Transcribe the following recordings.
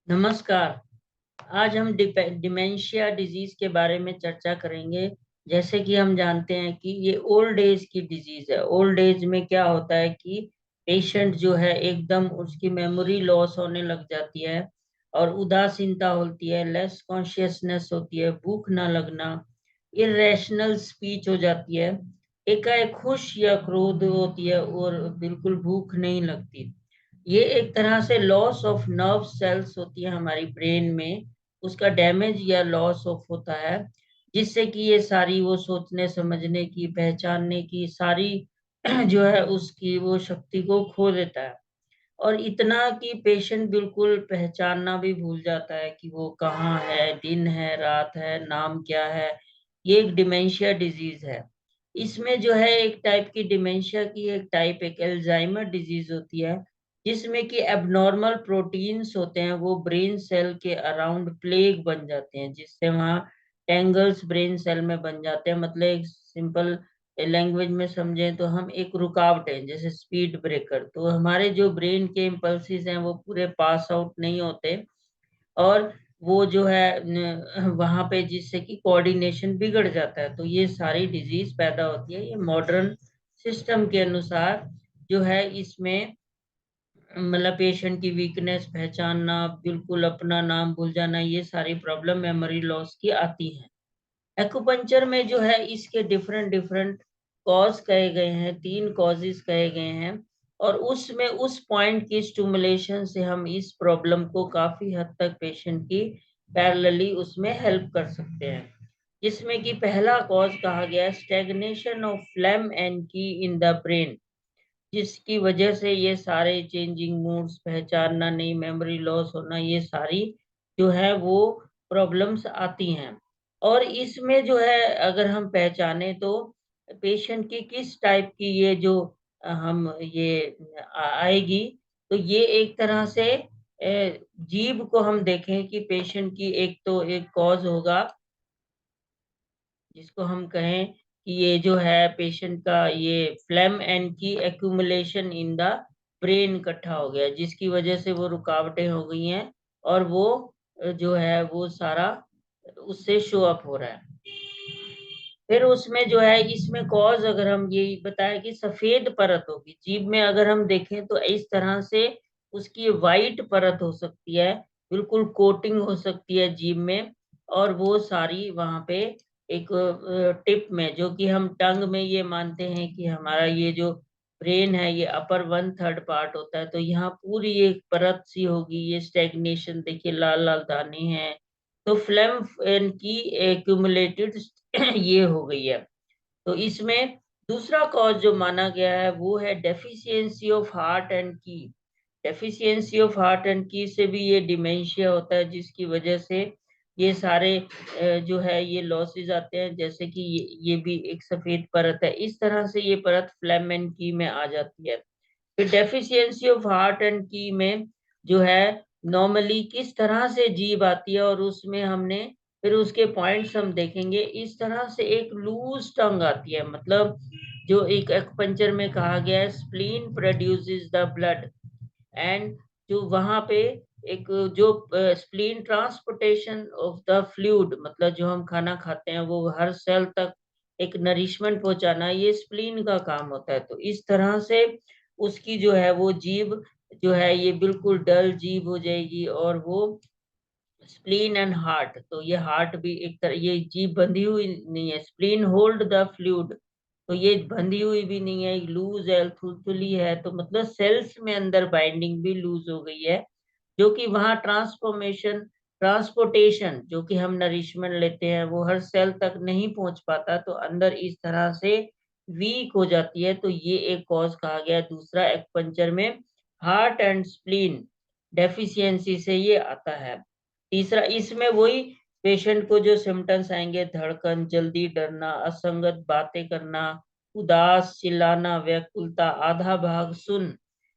नमस्कार। आज हम डिमेंशिया डिजीज के बारे में चर्चा करेंगे। जैसे कि हम जानते हैं कि ये ओल्ड एज की डिजीज है। ओल्ड एज में क्या होता है कि पेशेंट जो है एकदम उसकी मेमोरी लॉस होने लग जाती है और उदासीनता होती है, लेस कॉन्शियसनेस होती है, भूख ना लगना, इरेशनल स्पीच हो जाती है, एकाएक खुश या क्रोध होती है और बिल्कुल भूख नहीं लगती। ये एक तरह से लॉस ऑफ नर्व सेल्स होती है हमारी ब्रेन में, उसका डैमेज या लॉस ऑफ होता है, जिससे कि ये सारी वो सोचने समझने की पहचानने की सारी जो है उसकी वो शक्ति को खो देता है। और इतना कि पेशेंट बिल्कुल पहचानना भी भूल जाता है कि वो कहाँ है, दिन है, रात है, नाम क्या है। ये एक डिमेंशिया डिजीज है। इसमें जो है एक टाइप की डिमेंशिया की एक एल्जाइमर डिजीज होती है, जिसमें कि एबनॉर्मल प्रोटीन्स होते हैं वो ब्रेन सेल के अराउंड प्लेग बन जाते हैं, जिससे वहाँ टेंगल्स ब्रेन सेल में बन जाते हैं। मतलब एक सिंपल लैंग्वेज में समझें तो हम एक रुकावट है, जैसे स्पीड ब्रेकर। तो हमारे जो ब्रेन के इम्पल्सिस हैं वो पूरे पास आउट नहीं होते और वो जो है वहां पे, जिससे कि कोऑर्डिनेशन बिगड़ जाता है। तो ये सारी डिजीज पैदा होती है। ये मॉडर्न सिस्टम के अनुसार जो है इसमें मतलब पेशेंट की वीकनेस पहचानना, बिल्कुल अपना नाम भूल जाना, ये सारी प्रॉब्लम मेमोरी लॉस की आती हैं। एक्यूपंक्चर में जो है इसके डिफरेंट डिफरेंट कॉज कहे गए हैं, 3 कॉजेज कहे गए हैं। और उसमें उस पॉइंट की स्टिमुलेशन से हम इस प्रॉब्लम को काफी हद तक पेशेंट की पैरेलली उसमें हेल्प कर सकते हैं। जिसमें कि पहला कॉज कहा गया स्टैग्नेशन ऑफ फ्लेम एंड की इन द ब्रेन, जिसकी वजह से ये सारे चेंजिंग मूड्स, पहचानना नहीं, मेमोरी लॉस होना, ये सारी जो है वो प्रॉब्लम्स आती हैं। और इसमें जो है अगर हम पहचाने तो पेशेंट की किस टाइप की ये जो हम ये आएगी, तो ये एक तरह से जीभ को हम देखें कि पेशेंट की एक तो एक कॉज होगा, जिसको हम कहें कि ये जो है पेशेंट का ये फ्लेम एंड की एक्यूमुलेशन इन द ब्रेन इकट्ठा हो गया, जिसकी वजह से वो रुकावटें हो गई हैं और वो जो है वो सारा उससे शो अप हो रहा है। फिर उसमें जो है इसमें कॉज अगर हम ये बताएं कि सफेद परत होगी जीभ में, अगर हम देखें तो इस तरह से उसकी वाइट परत हो सकती है, बिल्कुल कोटिंग हो सकती है जीभ में। और वो सारी वहां पे एक टिप में, जो कि हम टंग में ये मानते हैं कि हमारा ये जो ब्रेन है ये अपर 1/3 पार्ट होता है, तो यहाँ पूरी एक परत सी होगी। ये स्टेग्नेशन देखिए, लाल लाल दाने हैं। तो फ्लेम की एक्यूमुलेटेड ये हो गई है। तो इसमें दूसरा कॉज जो माना गया है वो है डेफिशिएंसी ऑफ हार्ट एंड की। डेफिशिएंसी ऑफ हार्ट एंड की से भी ये डिमेंशिया होता है, जिसकी वजह से ये सारे जो है ये लॉसेस आते हैं। जैसे कि ये भी एक सफेद परत है, इस तरह से ये परत फ्लेम एंड की में आ जाती है। फिर डेफिशिएंसी ऑफ हार्ट एंड की में जो है नॉर्मली किस तरह से जीभ आती है, और उसमें हमने फिर उसके पॉइंट्स हम देखेंगे। इस तरह से एक लूज टंग आती है, मतलब जो एक एक्यूपंक्चर में कहा गया है spleen produces the blood. And जो वहां पे एक जो spleen transportation of the fluid, मतलब जो हम खाना खाते हैं वो हर सेल तक एक नरिशमेंट पहुंचाना, ये स्प्लीन का काम होता है। तो इस तरह से उसकी जो है वो जीभ जो है ये बिल्कुल डल जीभ हो जाएगी। और वो स्प्लीन एंड हार्ट, तो ये हार्ट भी एक तरह, ये जीभ बंधी हुई नहीं है, स्प्लीन होल्ड द फ्लूइड, तो ये बंधी हुई भी नहीं है, लूज है, थुलथुली है। तो मतलब सेल्स में अंदर बाइंडिंग भी लूज हो गई है, जो कि वहां ट्रांसपोर्टेशन जो कि हम नरिशमेंट लेते हैं वो हर सेल तक नहीं पहुंच पाता, तो अंदर इस तरह से वीक हो जाती है। तो ये एक कॉज कहा गया है दूसरा एक्यूपंक्चर में, हार्ट एंड स्प्लीन डेफिशिएंसी से ये आता है। तीसरा इसमें वही पेशेंट को जो सिम्टम्स आएंगे, धड़कन, जल्दी डरना, असंगत बातें करना, उदास, चिल्लाना, व्याकुलता, आधा भाग सुन,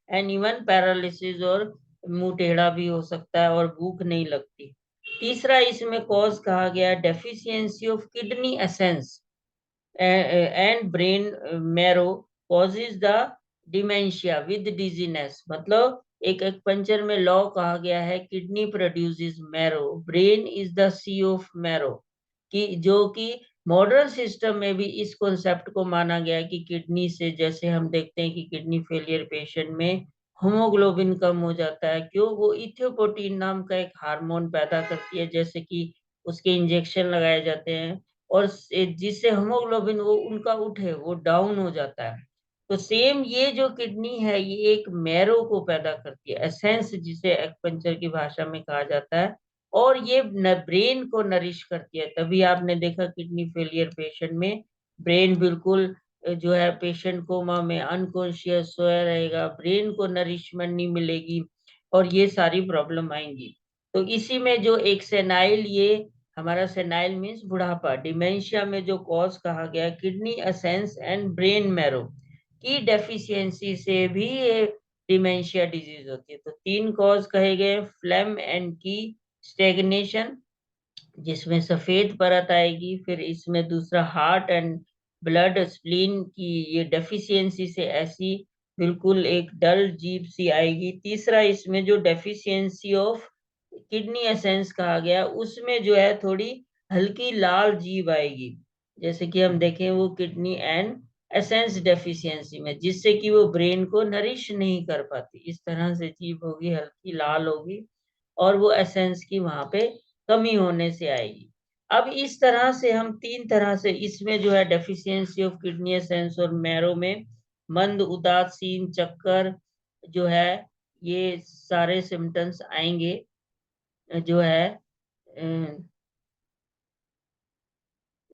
एंड इवन पैरालिसिस, और मुंह टेढ़ा भी हो सकता है, और भूख नहीं लगती। तीसरा इसमें कॉज कहा गया deficiency of kidney essence and brain marrow causes the dementia with dizziness. मतलब एक एक्यूपंक्चर में लॉ कहा गया है, kidney produces marrow, brain is the sea of marrow, कि जो कि मॉडर्न सिस्टम में भी इस कॉन्सेप्ट को माना गया कि किडनी से, जैसे हम देखते हैं कि किडनी फेलियर पेशेंट में हीमोग्लोबिन कम हो जाता है, क्यों? वो इथियोपोटीन नाम का एक हार्मोन पैदा करती है, जैसे कि उसके इंजेक्शन लगाए जाते हैं, और जिससे हीमोग्लोबिन वो उनका उठे, वो डाउन हो जाता है। तो सेम ये जो किडनी है, ये एक मैरो को पैदा करती है, एसेंस जिसे एक्यूपंक्चर की भाषा में कहा जाता है, और ये ब्रेन को नरिश करती है। तभी आपने देखा किडनी फेलियर पेशेंट में ब्रेन बिल्कुल जो है पेशेंट कोमा में अनकॉन्शियस सोया रहेगा, ब्रेन को नरिशमेंट नहीं मिलेगी, और ये सारी प्रॉब्लम आएंगी। तो इसी में जो एक सेनाइल, ये हमारा सेनाइल मीन्स बुढ़ापा, डिमेंशिया में जो कॉज कहा गया kidney essence and brain marrow की डेफिशिएंसी से भी ये डिमेंशिया डिजीज होती है। तो 3 कॉज कहे गए, फ्लेम एंड की स्टेग्नेशन, जिसमें सफेद परत आएगी, फिर इसमें दूसरा हार्ट एंड ब्लड स्प्लीन की ये डेफिशिएंसी से ऐसी बिल्कुल एक डल जीभ सी आएगी, तीसरा इसमें जो डेफिशिएंसी ऑफ किडनी एसेंस कहा गया, उसमें जो है थोड़ी हल्की लाल जीभ आएगी, जैसे कि हम देखें वो किडनी एंड एसेंस डेफिशिएंसी में, जिससे कि वो ब्रेन को नरिश नहीं कर पाती, इस तरह से जीभ होगी, हल्की लाल होगी, और वो एसेंस की वहां पे कमी होने से आएगी। अब इस तरह से हम 3 तरह से इसमें जो है डेफिशिएंसी ऑफ किडनी एसेंस और मैरो में मंद, उदासीन, चक्कर जो है, ये सारे सिम्टम्स आएंगे जो है।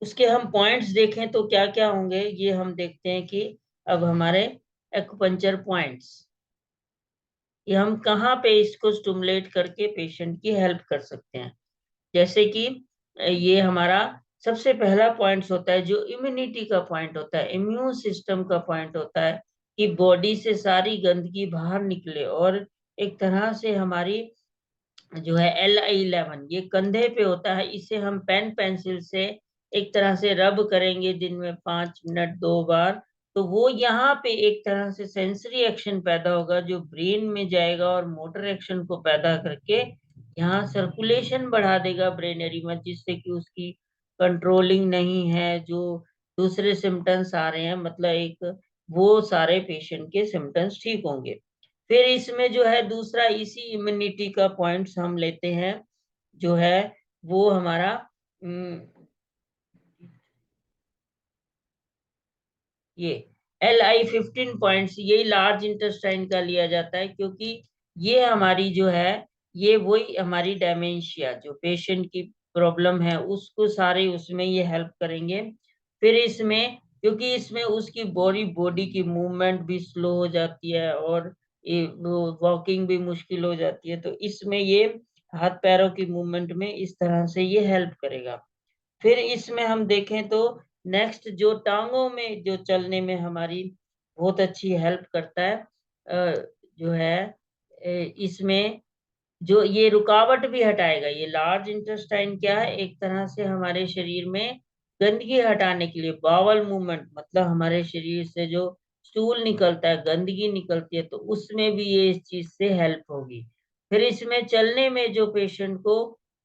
उसके हम पॉइंट्स देखें तो क्या क्या होंगे, ये हम देखते हैं कि अब हमारे एक्यूपंक्चर पॉइंट्स, ये हम कहाँ पे इसको स्टिमुलेट करके पेशेंट की हेल्प कर सकते हैं। जैसे कि ये हमारा सबसे पहला पॉइंट होता है जो इम्यूनिटी का पॉइंट होता है, इम्यून सिस्टम का पॉइंट होता है, कि बॉडी से सारी गंदगी बाहर निकले, और एक तरह से हमारी जो है LI11 ये कंधे पे होता है, इसे हम पेन पेंसिल से एक तरह से रब करेंगे दिन में 5 मिनट 2 बार, तो वो यहाँ पे एक तरह से सेंसरी एक्शन पैदा होगा जो ब्रेन में जाएगा, और मोटर एक्शन को पैदा करके यहाँ सर्कुलेशन बढ़ा देगा ब्रेन एरिया में, जिससे कि उसकी कंट्रोलिंग नहीं है, जो दूसरे सिम्टम्स आ रहे हैं, मतलब एक वो सारे पेशेंट के सिम्टम्स ठीक होंगे। फिर इसमें जो है दूसरा इसी इम्यूनिटी का पॉइंट्स हम लेते हैं, जो है वो हमारा ये LI15 पॉइंट्स, ये लार्ज इंटेस्टाइन का लिया जाता है, क्योंकि ये हमारी जो है, ये वही हमारी डेमेंशिया जो पेशेंट की प्रॉब्लम है उसको सारे उसमें ये हेल्प करेंगे। फिर इसमें, क्योंकि इसमें उसकी बॉडी बॉडी की मूवमेंट भी स्लो हो जाती है, और ये वॉकिंग भी मुश्किल हो जाती है, तो इसमें ये हाथ पैरों की मूवमेंट में इस तरह से ये हेल्प करेगा। फिर इसमें हम देखें तो नेक्स्ट जो टांगों में जो चलने में हमारी बहुत अच्छी हेल्प करता है, जो है इसमें जो ये रुकावट भी हटाएगा। ये लार्ज इंटेस्टाइन क्या है, एक तरह से हमारे शरीर में गंदगी हटाने के लिए, बावल मूवमेंट, मतलब हमारे शरीर से जो स्टूल निकलता है, गंदगी निकलती है, तो उसमें भी ये इस चीज से हेल्प होगी। फिर इसमें चलने में जो पेशेंट को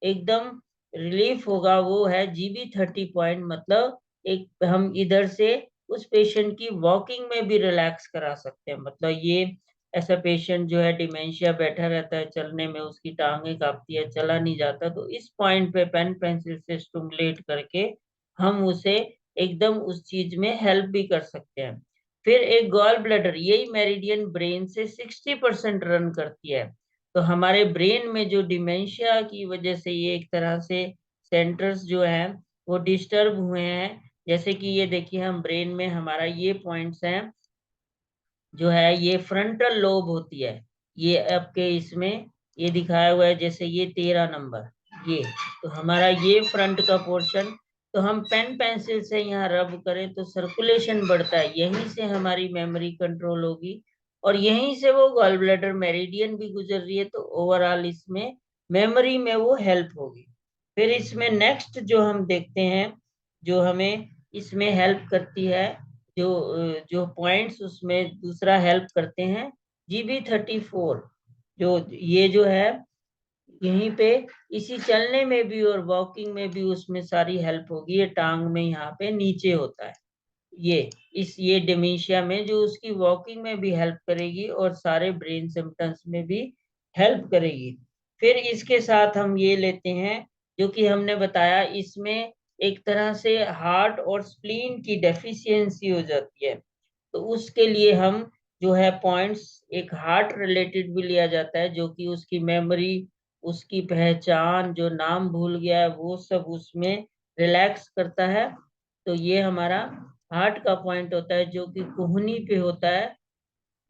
एकदम रिलीफ होगा, वो है GB30 पॉइंट, मतलब एक हम इधर से उस पेशेंट की वॉकिंग में भी रिलैक्स करा सकते हैं, मतलब ये ऐसा पेशेंट जो है डिमेंशिया बैठा रहता है, चलने में उसकी टांगे कांपती है, चला नहीं जाता, तो इस पॉइंट पे पेन पेंसिल से स्टिमुलेट करके हम उसे एकदम उस चीज में हेल्प भी कर सकते हैं। फिर एक गॉल ब्लैडर, यही मेरिडियन ब्रेन से 60% रन करती है, तो हमारे ब्रेन में जो डिमेंशिया की वजह से ये एक तरह से सेंटर्स जो हैं वो डिस्टर्ब हुए हैं, जैसे कि ये देखिए हम ब्रेन में हमारा ये पॉइंट्स हैं, जो है ये फ्रंटल लोब होती है, ये आपके इसमें ये दिखाया हुआ है, जैसे ये 13 नंबर, ये तो हमारा ये फ्रंट का पोर्शन, तो हम पेन पेंसिल से यहाँ रब करें तो सर्कुलेशन बढ़ता है, यहीं से हमारी मेमोरी कंट्रोल होगी, और यहीं से वो गॉल ब्लैडर मेरिडियन भी गुजर रही है, तो ओवरऑल इसमें मेमोरी में वो हेल्प होगी। फिर इसमें नेक्स्ट जो हम देखते हैं, जो हमें इसमें हेल्प करती है, जो जो पॉइंट्स उसमें दूसरा हेल्प करते हैं, GB34, जो ये जो है यहीं पे इसी चलने में भी और वॉकिंग में भी उसमें सारी हेल्प होगी। ये टांग में यहाँ पे नीचे होता है ये डिमेंशिया में जो उसकी वॉकिंग में भी हेल्प करेगी और सारे ब्रेन सिम्टम्स में भी हेल्प करेगी। फिर इसके साथ हम ये लेते हैं जो कि हमने बताया, इसमें एक तरह से हार्ट और स्प्लीन की डेफिशिएंसी हो जाती है, तो उसके लिए हम जो है पॉइंट्स, एक हार्ट रिलेटेड भी लिया जाता है जो कि उसकी मेमोरी, उसकी पहचान, जो नाम भूल गया है वो सब उसमें रिलैक्स करता है। तो ये हमारा हार्ट का पॉइंट होता है जो कि कोहनी पे होता है,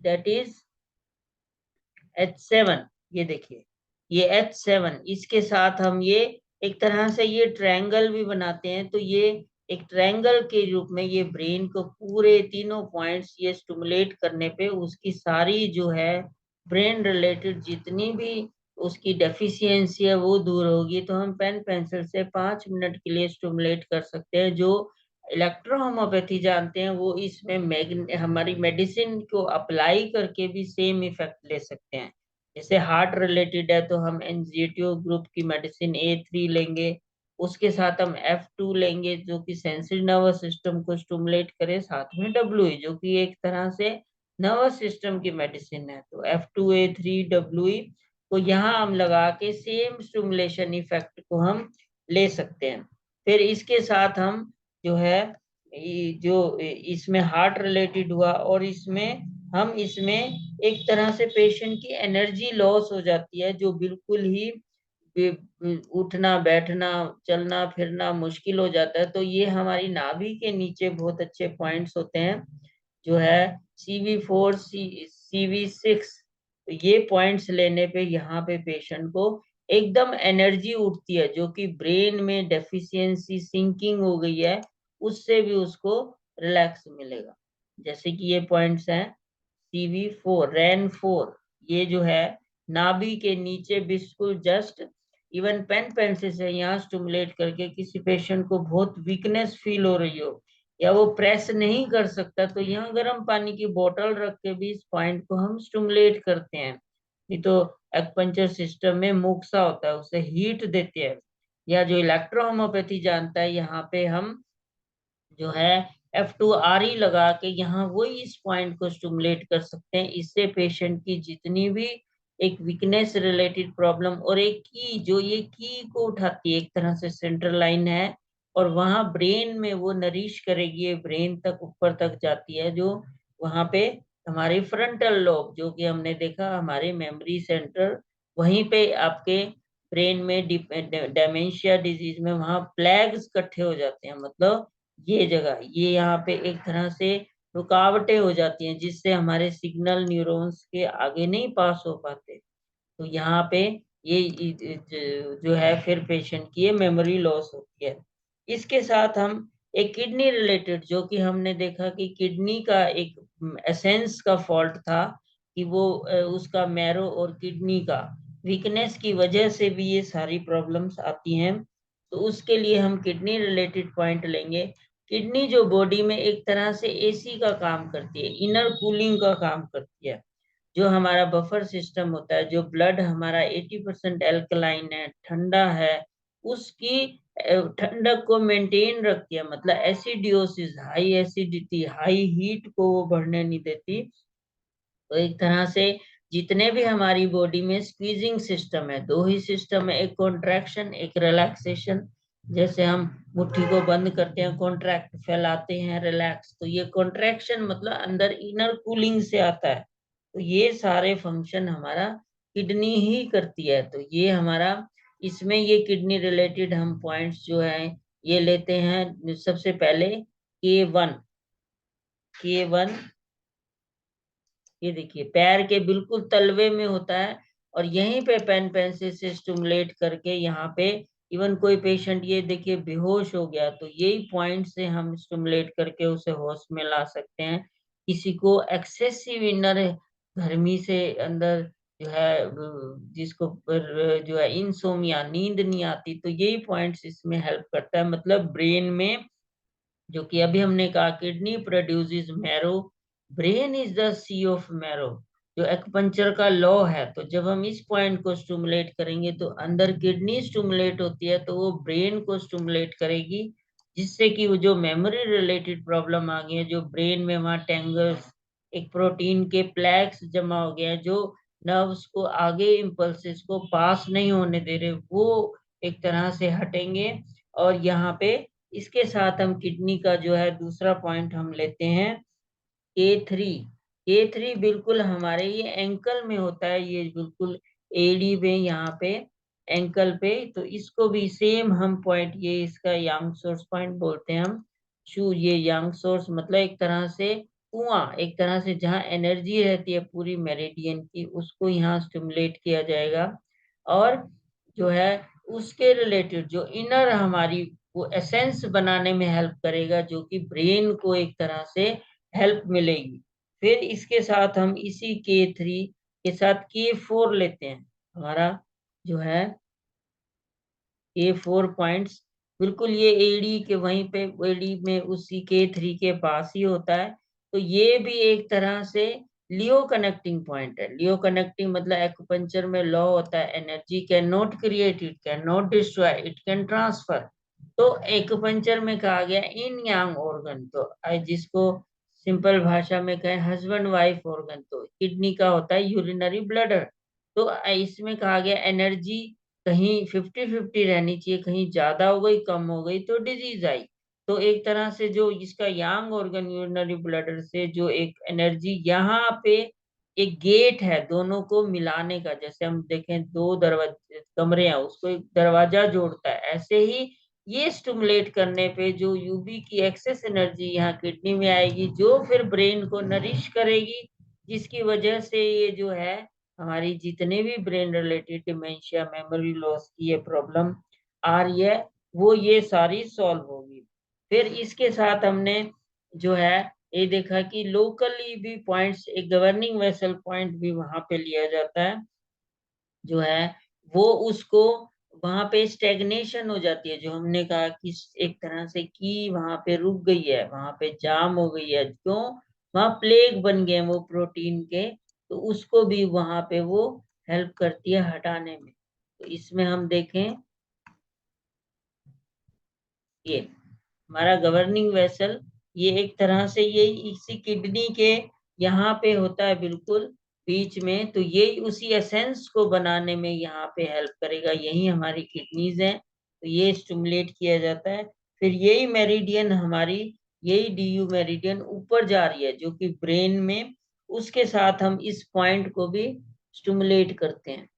दैट इज H7। ये देखिए ये H7, इसके साथ हम ये एक तरह से ये ट्रायंगल भी बनाते हैं। तो ये एक ट्रायंगल के रूप में ये ब्रेन को पूरे तीनों पॉइंट्स ये स्टिमुलेट करने पे उसकी सारी जो है ब्रेन रिलेटेड जितनी भी उसकी डेफिशिएंसी है वो दूर होगी। तो हम पेन पेंसिल से 5 मिनट के लिए स्टिमुलेट कर सकते हैं। जो इलेक्ट्रोहोम्योपैथी जानते हैं वो इसमें हमारी मेडिसिन को अप्लाई करके भी सेम इफेक्ट ले सकते हैं। जैसे हार्ट रिलेटेड है तो हम एनजीओ ग्रुप की मेडिसिन A3 लेंगे, उसके साथ हम F2 लेंगे जो कि सेंसरी नर्वस सिस्टम को स्टिमुलेट करे, साथ में WE जो कि एक तरह से नर्वस सिस्टम की मेडिसिन है। तो F2 A3 WE को यहाँ हम लगा के सेम स्टिमुलेशन इफेक्ट को हम ले सकते हैं। फिर इसके साथ हम जो है जो इसमें हार्ट रिलेटेड हुआ और इसमें हम इसमें एक तरह से पेशेंट की एनर्जी लॉस हो जाती है, जो बिल्कुल ही उठना बैठना चलना फिरना मुश्किल हो जाता है। तो ये हमारी नाभि के नीचे बहुत अच्छे पॉइंट्स होते हैं जो है CV4 CV6। तो ये पॉइंट्स लेने पे यहाँ पे पेशेंट को एकदम एनर्जी उठती है, जो कि ब्रेन में डेफिशिएंसी सिंकिंग हो गई है उससे भी उसको रिलैक्स मिलेगा। जैसे कि ये पॉइंट्स हैं CV4 REN4, ये जो है नाभि के नीचे बिल्कुल जस्ट इवन पेन पेंसिल से यहाँ स्टिमुलेट करके किसी पेशेंट को बहुत वीकनेस फील हो रही हो या वो प्रेस नहीं कर सकता, तो यहाँ गर्म पानी की बोतल रख के भी इस पॉइंट को हम स्टिमुलेट करते हैं। नहीं तो एक्यूपंक्चर सिस्टम में मुक्सा होता है उसे हीट देते हैं। या जो इलेक्ट्रोहोम्योपैथी जानता है यहाँ पे हम जो है F2RE लगा के यहाँ वही इस पॉइंट को स्टिमुलेट कर सकते हैं। इससे पेशेंट की जितनी भी एक वीकनेस रिलेटेड प्रॉब्लम और एक की जो ये की को उठाती है, एक तरह से सेंट्रल लाइन है और वहां ब्रेन में वो नरिश करेगी, ये ब्रेन तक ऊपर तक जाती है, जो वहां पे हमारे फ्रंटल लोब जो कि हमने देखा हमारे मेमोरी सेंटर वहीं पे आपके ब्रेन में डेमेंशिया डिजीज में वहां प्लेग्स इकट्ठे हो जाते हैं। मतलब ये जगह ये यहाँ पे एक तरह से रुकावटें हो जाती हैं जिससे हमारे सिग्नल न्यूरॉन्स के आगे नहीं पास हो पाते। तो यहाँ पे जो है फिर पेशेंट की ये मेमोरी लॉस होती है। इसके साथ हम एक किडनी रिलेटेड जो कि हमने देखा कि किडनी का एक एसेंस का फॉल्ट था कि वो उसका मैरो और किडनी का वीकनेस की वजह से भी ये सारी प्रॉब्लम्स आती हैं। तो उसके लिए हम किडनी रिलेटेड पॉइंट लेंगे। किडनी जो बॉडी में एक तरह से AC का काम करती है, इनर कूलिंग का काम करती है। जो हमारा बफर सिस्टम होता है, जो ब्लड हमारा 80% एल्कलाइन है, ठंडा है, उसकी ठंडक को मेंटेन रखती है। मतलब एसिडियोसिस, हाई एसिडिटी, हाई हीट को वो बढ़ने नहीं देती। तो एक तरह से जितने भी हमारी बॉडी में स्क्वीजिंग सिस्टम है, दो ही सिस्टम है, एक कॉन्ट्रैक्शन एक रिलैक्सेशन। जैसे हम मुट्ठी को बंद करते हैं, कॉन्ट्रैक्ट फैलाते हैं, रिलैक्स, तो ये कॉन्ट्रैक्शन मतलब अंदर इनर कूलिंग से आता है। तो ये सारे फंक्शन हमारा किडनी ही करती है। तो ये हमारा इसमें ये किडनी रिलेटेड हम पॉइंट्स जो है ये लेते हैं। सबसे पहले K1 ये देखिए पैर के बिल्कुल तलवे में होता है और यहीं पे पेन पेंसिल से स्टिमुलेट करके यहाँ पे इवन कोई पेशेंट ये देखिए बेहोश हो गया तो यही पॉइंट से हम स्टिमुलेट करके उसे होश में ला सकते हैं। किसी को एक्सेसिव इनर गर्मी से अंदर जो है जिसको जो है इंसोमिया नींद नहीं आती, तो यही पॉइंट्स इसमें हेल्प करता है। मतलब ब्रेन में जो कि अभी हमने कहा kidney produces marrow, brain is the sea of marrow. जो एक्यूपंक्चर का लॉ है, तो जब हम इस पॉइंट को स्टिमुलेट करेंगे तो अंदर किडनी स्टिमुलेट होती है, तो वो ब्रेन को स्टिमुलेट करेगी, जिससे कि वो जो मेमोरी रिलेटेड प्रॉब्लम आ गई है, जो ब्रेन में वहाँ टेंगल्स, एक प्रोटीन के प्लेक्स जमा हो गया है, जो नर्व्स को आगे इम्पल्सेस को पास नहीं होने दे रहे, वो एक तरह से हटेंगे। और यहाँ पे इसके साथ हम किडनी का जो है दूसरा पॉइंट हम लेते हैं K3। K3 बिल्कुल हमारे ये एंकल में होता है, ये बिल्कुल एडी में यहाँ पे एंकल पे, तो इसको भी सेम हम पॉइंट, ये इसका यांग सोर्स पॉइंट बोलते हैं हम। शू ये यांग सोर्स मतलब एक तरह से कुआं, एक तरह से जहाँ एनर्जी रहती है पूरी मेरिडियन की, उसको यहाँ स्टिमुलेट किया जाएगा। और जो है उसके रिलेटेड जो इनर हमारी वो एसेंस बनाने में हेल्प करेगा, जो कि ब्रेन को एक तरह से हेल्प मिलेगी। फिर इसके साथ हम इसी K3 के साथ K4 लेते हैं। हमारा जो है K4 पॉइंट्स बिल्कुल ये एडी के वहीं पे, एडी में उसी K3 के पास ही होता है। तो ये भी एक तरह से लियो कनेक्टिंग पॉइंट है। लियो कनेक्टिंग मतलब एक्यूपंक्चर में लॉ होता है, energy can not create, it can not destroy, it can transfer. तो एक्यूपंक्चर में कहा गया इन यांग ऑर्गन, तो जिसको सिंपल भाषा में कहें हस्बैंड वाइफ ऑर्गन, तो किडनी का होता है यूरिनरी ब्लडर। तो इसमें कहा गया एनर्जी कहीं 50-50 रहनी चाहिए, कहीं ज्यादा हो गई कम हो गई तो डिजीज आई। तो एक तरह से जो इसका यांग ऑर्गन यूरिनरी ब्लडर से जो एक एनर्जी यहाँ पे एक गेट है दोनों को मिलाने का, जैसे हम देखें दो दरवाजे कमरे हैं उसको एक दरवाजा जोड़ता है, ऐसे ही ये स्टिमुलेट करने पे जो यूबी की एक्सेस एनर्जी यहाँ किडनी में आएगी, जो फिर ब्रेन को नरिश करेगी, जिसकी वजह से ये जो है हमारी जितने भी brain related dementia, memory loss की ये प्रॉब्लम आ रही है, वो ये सारी सॉल्व होगी। फिर इसके साथ हमने जो है ये देखा कि लोकली भी पॉइंट्स, एक गवर्निंग वेसल पॉइंट भी वहां पे लिया जाता है, जो है वो उसको वहां पे स्टेग्नेशन हो जाती है, जो हमने कहा कि एक तरह से की वहां पे रुक गई है, वहां पे जाम हो गई है, क्यों, वहां प्लेग बन गए वो प्रोटीन के, तो उसको भी वहां पे वो हेल्प करती है हटाने में। तो इसमें हम देखें ये हमारा गवर्निंग वेसल, ये एक तरह से ये इसी किडनी के यहाँ पे होता है बिल्कुल बीच में, तो ये उसी एसेंस को बनाने में यहाँ पे हेल्प करेगा, यही हमारी किडनीज हैं, तो ये स्टिमुलेट किया जाता है। फिर यही मेरिडियन हमारी, यही डीयू मेरिडियन ऊपर जा रही है जो कि ब्रेन में, उसके साथ हम इस पॉइंट को भी स्टिमुलेट करते हैं।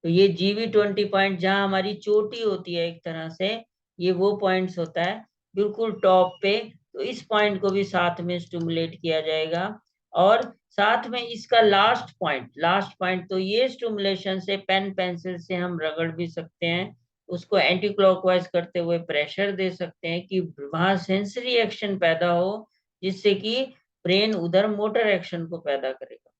तो ये GV20 पॉइंट जहां हमारी चोटी होती है एक तरह से, ये वो पॉइंट्स होता है बिल्कुल टॉप पे, तो इस पॉइंट को भी साथ में स्टिमुलेट किया जाएगा। और साथ में इसका लास्ट पॉइंट तो ये स्टिमुलेशन से पेन पेंसिल से हम रगड़ भी सकते हैं, उसको एंटी क्लॉकवाइज करते हुए प्रेशर दे सकते हैं कि वहां सेंसरी एक्शन पैदा हो, जिससे कि ब्रेन उधर मोटर एक्शन को पैदा करेगा।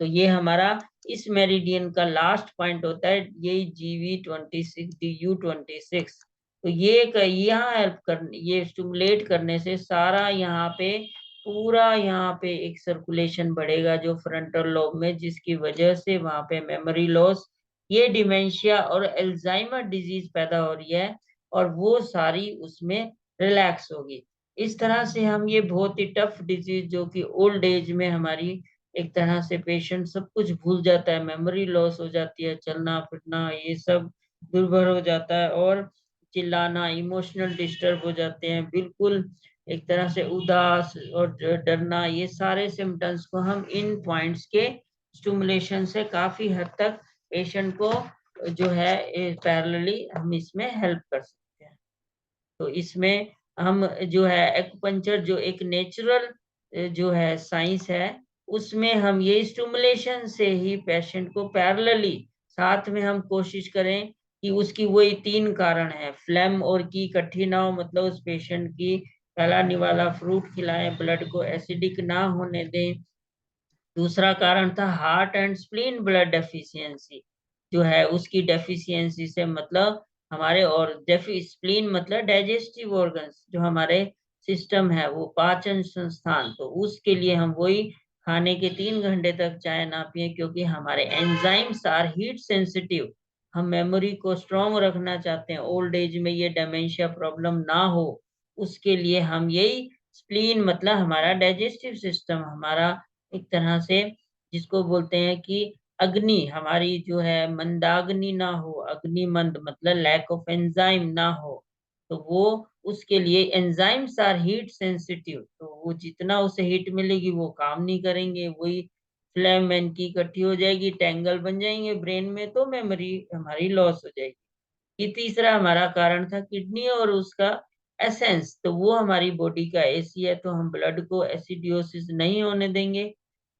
तो ये हमारा इस मेरिडियन का लास्ट पॉइंट होता है, ये GV26 DU26। तो ये यहाँ हेल्प कर, ये स्टिमुलेट करने से सारा यहाँ पे पूरा यहाँ पे एक सर्कुलेशन बढ़ेगा जो फ्रंटल लोब में, जिसकी वजह से वहां पे मेमोरी लॉस, ये डिमेंशिया और एल्जाइमर डिजीज पैदा हो रही है, और वो सारी उसमें रिलैक्स होगी। इस तरह से हम ये बहुत ही टफ डिजीज जो कि ओल्ड एज में हमारी एक तरह से पेशेंट सब कुछ भूल जाता है, मेमोरी लॉस हो जाती है, चलना फिरना ये सब दुर्भर हो जाता है, और चिल्लाना, इमोशनल डिस्टर्ब हो जाते हैं बिल्कुल, एक तरह से उदास और डरना, ये सारे सिम्टम्स को हम इन पॉइंट्स के स्टिमुलेशन से काफी हद तक पेशेंट को जो है पैरेलली हम इसमें हेल्प कर सकते हैं। तो इसमें हम जो है एक्यूपंक्चर जो एक नेचुरल जो है साइंस है, उसमें हम ये स्टिमुलेशन से ही पेशेंट को पैरेलली साथ में हम कोशिश करें कि उसकी वही तीन कारण है, फ्लैम और की इकट्ठी ना हो, मतलब उस पेशेंट की काला निवाला फ्रूट खिलाएं, ब्लड को एसिडिक ना होने दें। दूसरा कारण था heart and spleen blood deficiency, जो है उसकी डेफिशिएंसी से मतलब हमारे, और स्प्लीन मतलब डाइजेस्टिव ऑर्गन्स, जो हमारे सिस्टम है, वो पाचन संस्थान, तो उसके लिए हम वही खाने के 3 घंटे तक चाय ना पिए, क्योंकि हमारे एंजाइम्स आर हीट सेंसिटिव। हम मेमोरी को स्ट्रांग रखना चाहते हैं, ओल्ड एज में ये डेमेंशिया प्रॉब्लम ना हो, उसके लिए हम यही स्प्लीन मतलब हमारा डाइजेस्टिव सिस्टम, हमारा एक तरह से जिसको बोलते हैं कि अग्नि, हमारी जो है मंदाग्नि ना हो, अग्नि मंद मतलब लैक ऑफ एंजाइम ना हो, तो वो उसके लिए एंजाइम्स आर हीट सेंसिटिव, तो वो जितना उसे हीट मिलेगी वो काम नहीं करेंगे, वही फ्लेम की इकट्ठी हो जाएगी, टैंगल बन जाएंगे ब्रेन में, तो मेमोरी हमारी लॉस हो जाएगी। ये तीसरा हमारा कारण था किडनी और उसका एसेंस, तो वो हमारी बॉडी का एसी है, तो हम ब्लड को एसिडियोसिस नहीं होने देंगे,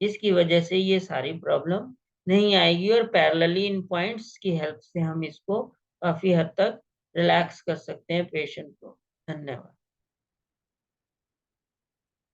जिसकी वजह से ये सारी प्रॉब्लम नहीं आएगी, और पैरेलली इन पॉइंट्स की हेल्प से हम इसको काफी हद तक रिलैक्स कर सकते हैं पेशेंट को। धन्यवाद।